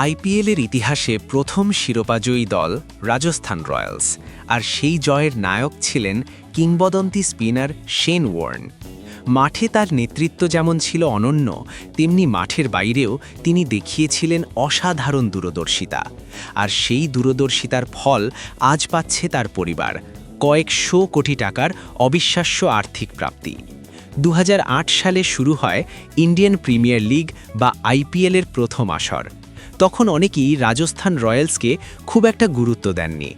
আইপিএলের ইতিহাসে প্রথম শিরোপাজয়ী দল রাজস্থান রয়্যালস, আর সেই জয়ের নায়ক ছিলেন কিংবদন্তি স্পিনার শেন ওয়ার্ন। মাঠে তার নেতৃত্ব যেমন ছিল অনন্য, তেমনি মাঠের বাইরেও তিনি দেখিয়েছিলেন অসাধারণ দূরদর্শিতা। আর সেই দূরদর্শিতার ফল আজ পাচ্ছে তার পরিবার, কয়েকশো কোটি টাকার অবিশ্বাস্য আর্থিক প্রাপ্তি। 2008 সালে শুরু হয় ইন্ডিয়ান প্রিমিয়ার লিগ বা আইপিএলের প্রথম আসর। তখন অনেকেই রাজস্থান রয়্যালসকে খুব একটা গুরুত্ব দেননি।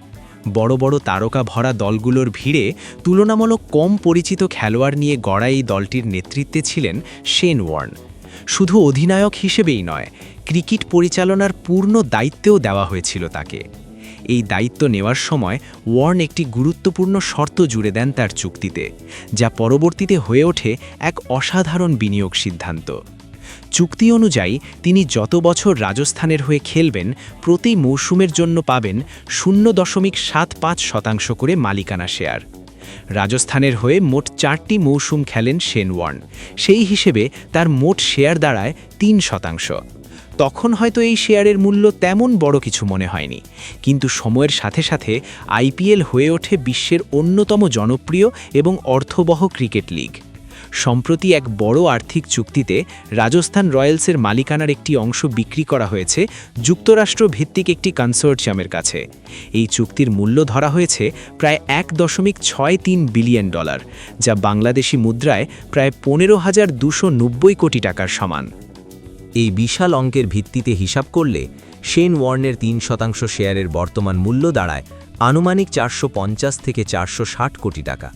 বড় বড় তারকা ভরা দলগুলোর ভিড়ে তুলনামূলক কম পরিচিত খেলোয়াড় নিয়ে গড়া এই দলটির নেতৃত্বে ছিলেন শেন ওয়ার্ন। শুধু অধিনায়ক হিসেবেই নয়, ক্রিকেট পরিচালনার পূর্ণ দায়িত্বও দেওয়া হয়েছিল তাকে। এই দায়িত্ব নেওয়ার সময় ওয়ার্ন একটি গুরুত্বপূর্ণ শর্ত জুড়ে দেন তার চুক্তিতে, যা পরবর্তীতে হয়ে ওঠে এক অসাধারণ বিনিয়োগ সিদ্ধান্ত। চুক্তি অনুযায়ী তিনি যত বছর রাজস্থানের হয়ে খেলবেন, প্রতি মৌসুমের জন্য পাবেন 0.75% করে মালিকানা শেয়ার। রাজস্থানের হয়ে মোট 4টি মৌসুম খেলেন শেন ওয়ার্ন, সেই হিসেবে তার মোট শেয়ার দাঁড়ায় 3%। তখন হয়তো এই শেয়ারের মূল্য তেমন বড় কিছু মনে হয়নি, কিন্তু সময়ের সাথে সাথে আইপিএল হয়ে ওঠে বিশ্বের অন্যতম জনপ্রিয় এবং অর্থবহ ক্রিকেট লিগ। সম্প্রতি এক বড় আর্থিক চুক্তিতে রাজস্থান রয়্যালসের মালিকানার একটি অংশ বিক্রি করা হয়েছে যুক্তরাষ্ট্র ভিত্তিক একটি কনসোর্টিয়ামের কাছে। এই চুক্তির মূল্য ধরা হয়েছে প্রায় $1.63 বিলিয়ন, যা বাংলাদেশি মুদ্রায় প্রায় 15,290 কোটি টাকার সমান। এই বিশাল অঙ্কের ভিত্তিতে হিসাব করলে শেন ওয়ার্নের 3% শেয়ারের বর্তমান মূল্য দাঁড়ায় আনুমানিক 450 থেকে 460 কোটি টাকা।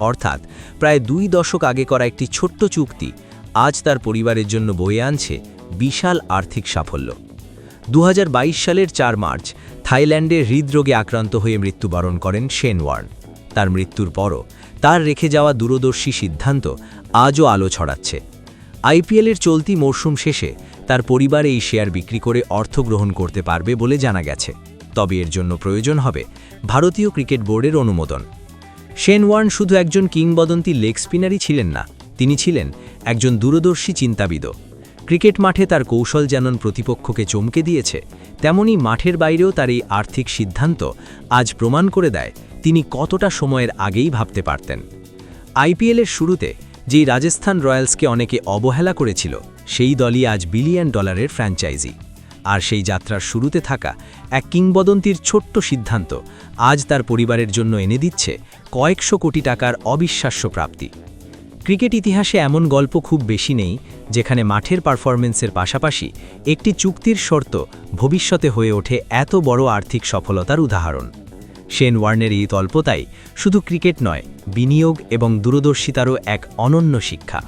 অর্থাৎ প্রায় 2 দশক আগে করা একটি ছোট্ট চুক্তি আজ তার পরিবারের জন্য বয়ে আনছে বিশাল আর্থিক সাফল্য। 2022 সালের 4 মার্চ থাইল্যান্ডে হৃদরোগে আক্রান্ত হয়ে মৃত্যুবরণ করেন শেন ওয়ার্ন। তার মৃত্যুর পরও তার রেখে যাওয়া দূরদর্শী সিদ্ধান্ত আজও আলো ছড়াচ্ছে। আইপিএলের চলতি মরশুম শেষে তার পরিবার এই শেয়ার বিক্রি করে অর্থ গ্রহণ করতে পারবে বলে জানা গেছে, তবে এর জন্য প্রয়োজন হবে ভারতীয় ক্রিকেট বোর্ডের অনুমোদন। শেন ওয়ার্ন শুধু একজন কিংবদন্তি লেগ স্পিনারই ছিলেন না, তিনি ছিলেন একজন দূরদর্শী চিন্তাবিদও। ক্রিকেট মাঠে তার কৌশল যেমন প্রতিপক্ষকে চমকে দিয়েছে, তেমনি মাঠের বাইরেও তার এই আর্থিক সিদ্ধান্ত আজ প্রমাণ করে দেয় তিনি কতটা সময়ের আগেই ভাবতে পারতেন। আইপিএলের শুরুতে যেই রাজস্থান রয়্যালসকে অনেকে অবহেলা করেছিল, সেই দলই আজ $বিলিয়ন ফ্র্যাঞ্চাইজি। আর সেই যাত্রার শুরুতে থাকা এক কিংবদন্তির ছোট্ট সিদ্ধান্ত আজ তার পরিবারের জন্য এনে দিচ্ছে কয়েকশো কোটি টাকার অবিশ্বাস্য প্রাপ্তি। ক্রিকেট ইতিহাসে এমন গল্প খুব বেশি নেই যেখানে মাঠের পারফরম্যান্সের পাশাপাশি একটি চুক্তির শর্ত ভবিষ্যতে হয়ে ওঠে এত বড় আর্থিক সফলতার উদাহরণ। শেন ওয়ার্নের এই তল্পতাই শুধু ক্রিকেট নয়, বিনিয়োগ এবং দূরদর্শিতারও এক অনন্য শিক্ষা।